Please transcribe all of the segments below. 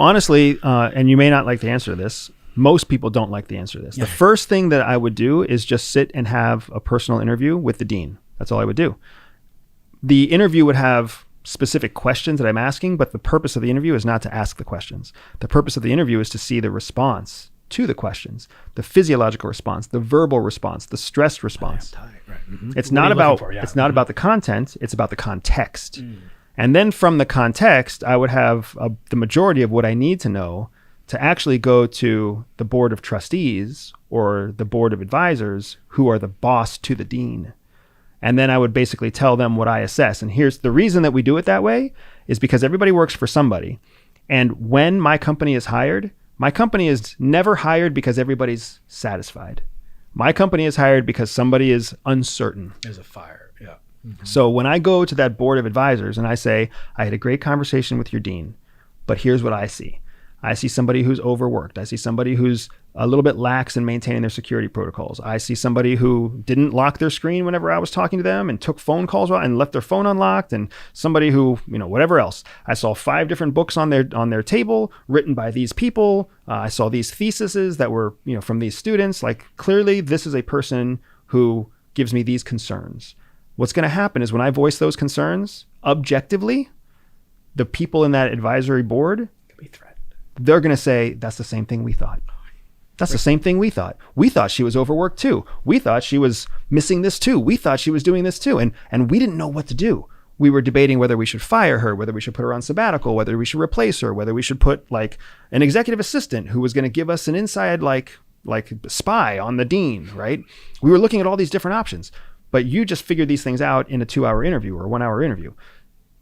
honestly, and you may not like the answer to this, most people don't like the answer to this. The first thing that I would do is just sit and have a personal interview with the dean. That's all I would do. The interview would have specific questions that I'm asking, but the purpose of the interview is not to ask the questions. The purpose of the interview is to see the response to the questions, the physiological response, the verbal response, the stress response. It's not about the content, it's about the context. And then from the context, I would have the majority of what I need to know to actually go to the board of trustees or the board of advisors, who are the boss to the dean. And then I would basically tell them what I assess. And here's the reason that we do it that way, is because everybody works for somebody. And when my company is hired, my company is never hired because everybody's satisfied. My company is hired because somebody is uncertain. There's a fire, yeah. Mm-hmm. So when I go to that board of advisors and I say, I had a great conversation with your dean, but here's what I see. I see somebody who's overworked. I see somebody who's a little bit lax in maintaining their security protocols. I see somebody who didn't lock their screen whenever I was talking to them and took phone calls and left their phone unlocked, and somebody who, whatever else. I saw 5 different books on their table written by these people. I saw these theses that were, from these students. Like, clearly this is a person who gives me these concerns. What's going to happen is when I voice those concerns objectively, the people in that advisory board could be threatened. They're going to say, that's the same thing we thought. That's the same thing we thought. We thought she was overworked too. We thought she was missing this too. We thought she was doing this too. And we didn't know what to do. We were debating whether we should fire her, whether we should put her on sabbatical, whether we should replace her, whether we should put like an executive assistant who was going to give us an inside like spy on the dean, right? We were looking at all these different options, but you just figured these things out in a 2-hour interview or a 1-hour interview.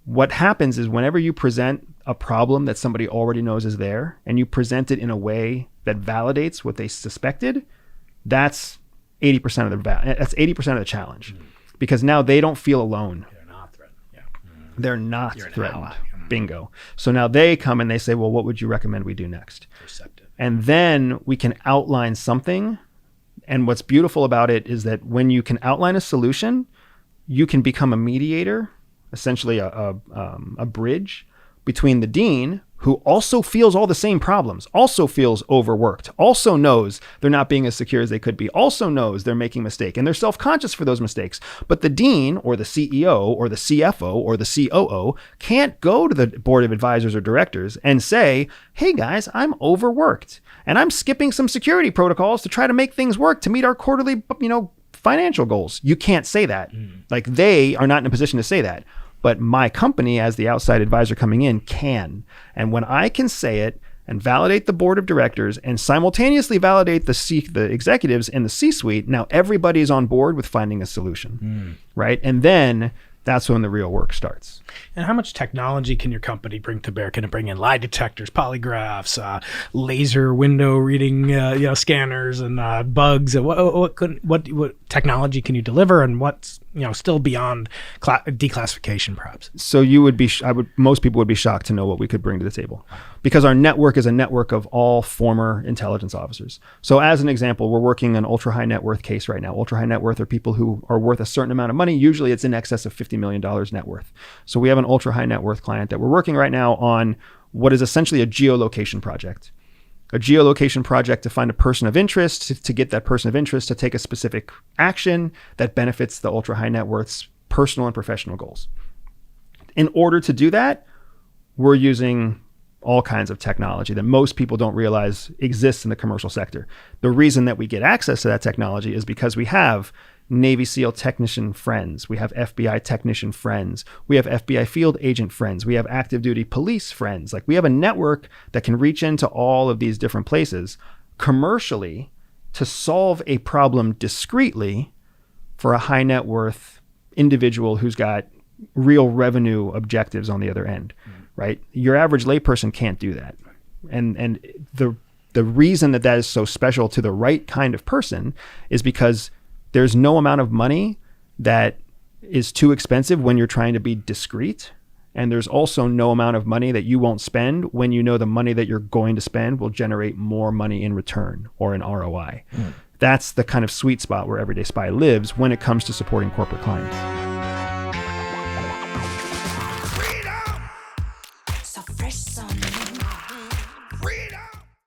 What happens is whenever you present a problem that somebody already knows is there and you present it in a way that validates what they suspected, that's 80% of that's 80% of the challenge. Because now they don't feel alone. They're not threatened. Yeah. They're not threatened. Bingo. So now they come and they say, well, what would you recommend we do next? Receptive. And then we can outline something. And what's beautiful about it is that when you can outline a solution, you can become a mediator, essentially a bridge between the dean, who also feels all the same problems, also feels overworked, also knows they're not being as secure as they could be, also knows they're making a mistake, and they're self-conscious for those mistakes. But the dean or the CEO or the CFO or the COO can't go to the board of advisors or directors and say, hey guys, I'm overworked and I'm skipping some security protocols to try to make things work to meet our quarterly, financial goals. You can't say that. Like, they are not in a position to say that. But my company, as the outside advisor coming in, can. And when I can say it and validate the board of directors and simultaneously validate the executives in the C-suite, now everybody's on board with finding a solution, right? And then that's when the real work starts. And how much technology can your company bring to bear? Can it bring in lie detectors, polygraphs, laser window reading, scanners, and bugs? What technology can you deliver, and what's still beyond declassification, perhaps? So most people would be shocked to know what we could bring to the table, because our network is a network of all former intelligence officers. So as an example, we're working an ultra high net worth case right now. Ultra high net worth are people who are worth a certain amount of money. Usually it's in excess of $50 million net worth. So we have an ultra high net worth client that we're working right now on what is essentially a geolocation project. A geolocation project to find a person of interest, to get that person of interest to take a specific action that benefits the ultra high net worth's personal and professional goals. In order to do that, we're using all kinds of technology that most people don't realize exists in the commercial sector. The reason that we get access to that technology is because we have Navy SEAL technician friends. We have FBI technician friends. We have FBI field agent friends. We have active duty police friends. Like, we have a network that can reach into all of these different places commercially to solve a problem discreetly for a high net worth individual who's got real revenue objectives on the other end, right? Your average layperson can't do that. And the reason that is so special to the right kind of person is because there's no amount of money that is too expensive when you're trying to be discreet. And there's also no amount of money that you won't spend when you know the money that you're going to spend will generate more money in return or in ROI. That's the kind of sweet spot where Everyday Spy lives when it comes to supporting corporate clients.